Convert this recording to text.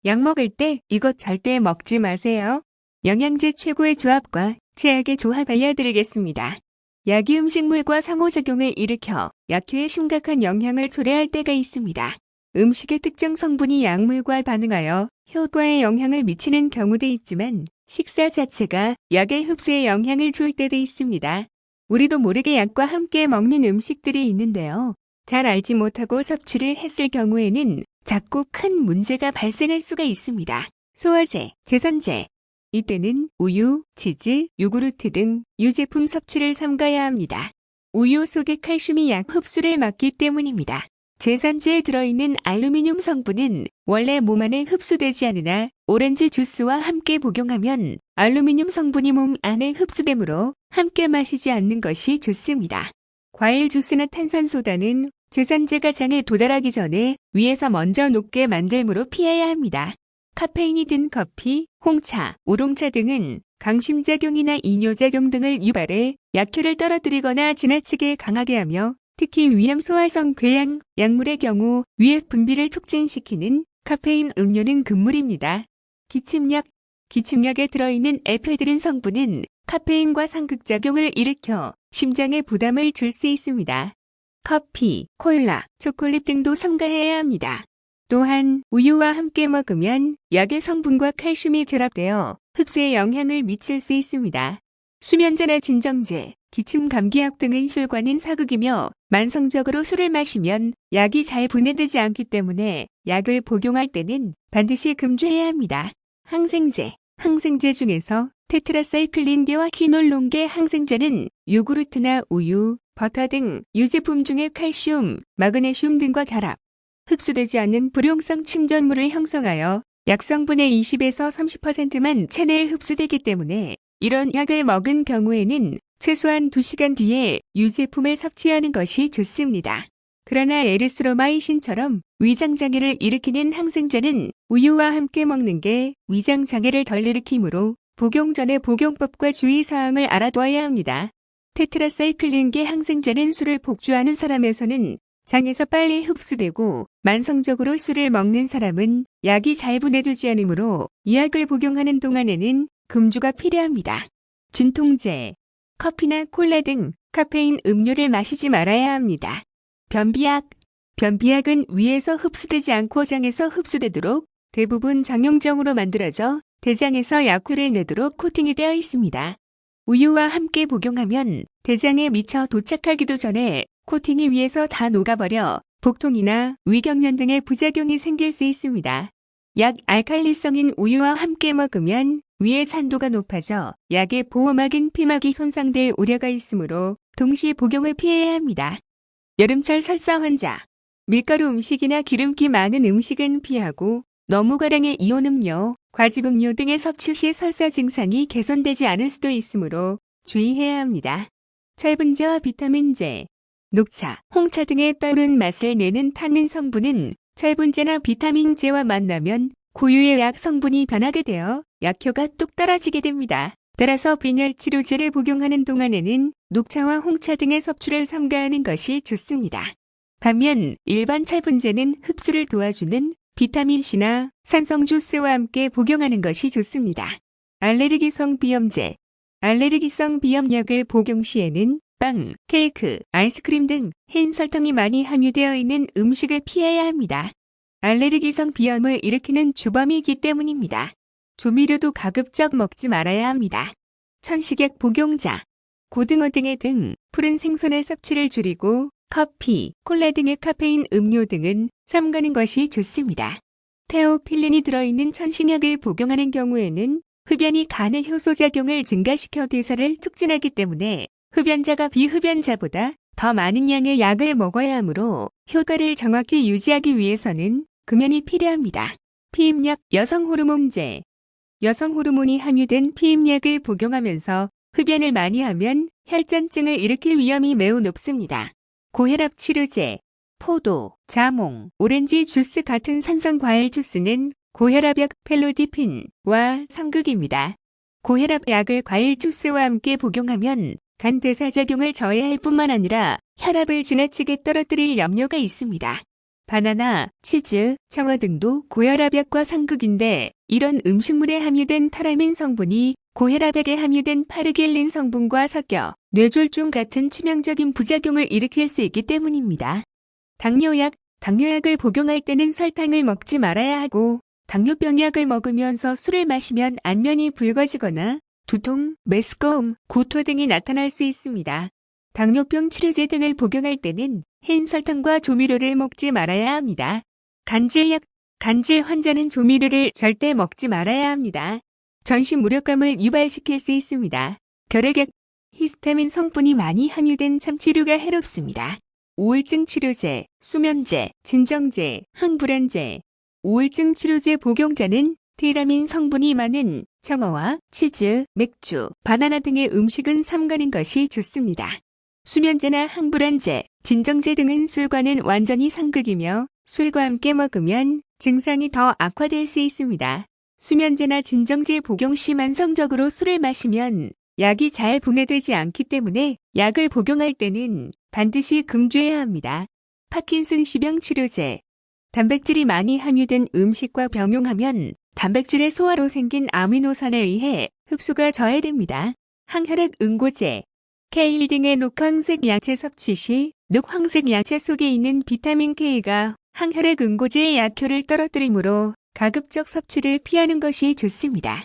약 먹을 때 이것 절대 먹지 마세요. 영양제 최고의 조합과 최악의 조합 알려드리겠습니다. 약이 음식물과 상호작용을 일으켜 약효에 심각한 영향을 초래할 때가 있습니다. 음식의 특정 성분이 약물과 반응하여 효과에 영향을 미치는 경우도 있지만 식사 자체가 약의 흡수에 영향을 줄 때도 있습니다. 우리도 모르게 약과 함께 먹는 음식들이 있는데요. 잘 알지 못하고 섭취를 했을 경우에는 작고 큰 문제가 발생할 수가 있습니다. 소화제, 제선제. 이때는 우유, 치즈, 요구르트 등 유제품 섭취를 삼가야 합니다. 우유 속의 칼슘이 약 흡수를 막기 때문입니다. 제선제에 들어있는 알루미늄 성분은 원래 몸 안에 흡수되지 않으나 오렌지 주스와 함께 복용하면 알루미늄 성분이 몸 안에 흡수되므로 함께 마시지 않는 것이 좋습니다. 과일 주스나 탄산소다는 제선제가 장에 도달하기 전에 위에서 먼저 녹게 만들므로 피해야 합니다. 카페인이 든 커피, 홍차, 우롱차 등은 강심작용이나 이뇨작용 등을 유발해 약효를 떨어뜨리거나 지나치게 강하게 하며 특히 위암 소화성 궤양, 약물의 경우 위액 분비를 촉진시키는 카페인 음료는 금물입니다. 기침약에 들어있는 에페드린 성분은 카페인과 상극작용을 일으켜 심장에 부담을 줄 수 있습니다. 커피, 콜라, 초콜릿 등도 삼가해야 합니다. 또한 우유와 함께 먹으면 약의 성분과 칼슘이 결합되어 흡수에 영향을 미칠 수 있습니다. 수면제나 진정제, 기침 감기약 등은 술과는 사극이며 만성적으로 술을 마시면 약이 잘 분해되지 않기 때문에 약을 복용할 때는 반드시 금주해야 합니다. 항생제 중에서 테트라사이클린계와 퀴놀론계 항생제는 요구르트나 우유, 버터 등 유제품 중에 칼슘, 마그네슘 등과 결합, 흡수되지 않는 불용성 침전물을 형성하여 약 성분의 20에서 30%만 체내에 흡수되기 때문에 이런 약을 먹은 경우에는 최소한 2시간 뒤에 유제품을 섭취하는 것이 좋습니다. 그러나 에리스로마이신처럼 위장장애를 일으키는 항생제는 우유와 함께 먹는 게 위장장애를 덜 일으키므로 복용 전에 복용법과 주의사항을 알아둬야 합니다. 테트라사이클린계 항생제는 술을 복주하는 사람에서는 장에서 빨리 흡수되고 만성적으로 술을 먹는 사람은 약이 잘 분해되지 않으므로 이 약을 복용하는 동안에는 금주가 필요합니다. 진통제, 커피나 콜라 등 카페인 음료를 마시지 말아야 합니다. 변비약은 위에서 흡수되지 않고 장에서 흡수되도록 대부분 정용정으로 만들어져 대장에서 약효를 내도록 코팅이 되어 있습니다. 우유와 함께 복용하면 대장에 미쳐 도착하기도 전에 코팅이 위에서 다 녹아버려 복통이나 위경련 등의 부작용이 생길 수 있습니다. 약 알칼리성인 우유와 함께 먹으면 위의 산도가 높아져 약의 보호막인 피막이 손상될 우려가 있으므로 동시 복용을 피해야 합니다. 여름철 설사 환자, 밀가루 음식이나 기름기 많은 음식은 피하고 너무 과량의 이온 음료, 과즙 음료 등의 섭취 시 설사 증상이 개선되지 않을 수도 있으므로 주의해야 합니다. 철분제와 비타민제, 녹차, 홍차 등의 떠오른 맛을 내는 타닌 성분은 철분제나 비타민제와 만나면 고유의 약 성분이 변하게 되어 약효가 뚝 떨어지게 됩니다. 따라서 빈혈 치료제를 복용하는 동안에는 녹차와 홍차 등의 섭취를 삼가하는 것이 좋습니다. 반면 일반 철분제는 흡수를 도와주는 비타민C나 산성 주스와 함께 복용하는 것이 좋습니다. 알레르기성 비염제, 알레르기성 비염약을 복용 시에는 빵, 케이크, 아이스크림 등 흰 설탕이 많이 함유되어 있는 음식을 피해야 합니다. 알레르기성 비염을 일으키는 주범이기 때문입니다. 조미료도 가급적 먹지 말아야 합니다. 천식약 복용자, 고등어 등의 푸른 생선의 섭취를 줄이고 커피, 콜라 등의 카페인 음료 등은 삼가는 것이 좋습니다. 테오필린이 들어있는 천식약을 복용하는 경우에는 흡연이 간의 효소작용을 증가시켜 대사를 촉진하기 때문에 흡연자가 비흡연자보다 더 많은 양의 약을 먹어야 하므로 효과를 정확히 유지하기 위해서는 금연이 필요합니다. 피임약 여성 호르몬제, 여성 호르몬이 함유된 피임약을 복용하면서 흡연을 많이 하면 혈전증을 일으킬 위험이 매우 높습니다. 고혈압 치료제, 포도, 자몽, 오렌지 주스 같은 산성 과일 주스는 고혈압약 펠로디핀과 상극입니다. 고혈압 약을 과일 주스와 함께 복용하면 간 대사작용을 저해할 뿐만 아니라 혈압을 지나치게 떨어뜨릴 염려가 있습니다. 바나나, 치즈, 청어 등도 고혈압약과 상극인데 이런 음식물에 함유된 타라민 성분이 고혈압약에 함유된 파르길린 성분과 섞여 뇌졸중 같은 치명적인 부작용을 일으킬 수 있기 때문입니다. 당뇨약을 복용할 때는 설탕을 먹지 말아야 하고 당뇨병약을 먹으면서 술을 마시면 안면이 붉어지거나 두통, 메스꺼움, 구토 등이 나타날 수 있습니다. 당뇨병 치료제 등을 복용할 때는 흰 설탕과 조미료를 먹지 말아야 합니다. 간질 환자는 조미료를 절대 먹지 말아야 합니다. 전신 무력감을 유발시킬 수 있습니다. 결핵약, 히스타민 성분이 많이 함유된 참치류가 해롭습니다. 우울증 치료제, 수면제, 진정제, 항불안제. 우울증 치료제 복용자는 티라민 성분이 많은 청어와 치즈, 맥주, 바나나 등의 음식은 삼가는 것이 좋습니다. 수면제나 항불안제, 진정제 등은 술과는 완전히 상극이며 술과 함께 먹으면 증상이 더 악화될 수 있습니다. 수면제나 진정제 복용 시 만성적으로 술을 마시면 약이 잘 분해되지 않기 때문에 약을 복용할 때는 반드시 금주해야 합니다. 파킨슨시병 치료제. 단백질이 많이 함유된 음식과 병용하면 단백질의 소화로 생긴 아미노산에 의해 흡수가 저해됩니다. 항혈액 응고제. 케일 등의 녹황색 야채 섭취 시 녹황색 야채 속에 있는 비타민 K가 항혈액 응고제의 약효를 떨어뜨리므로 가급적 섭취를 피하는 것이 좋습니다.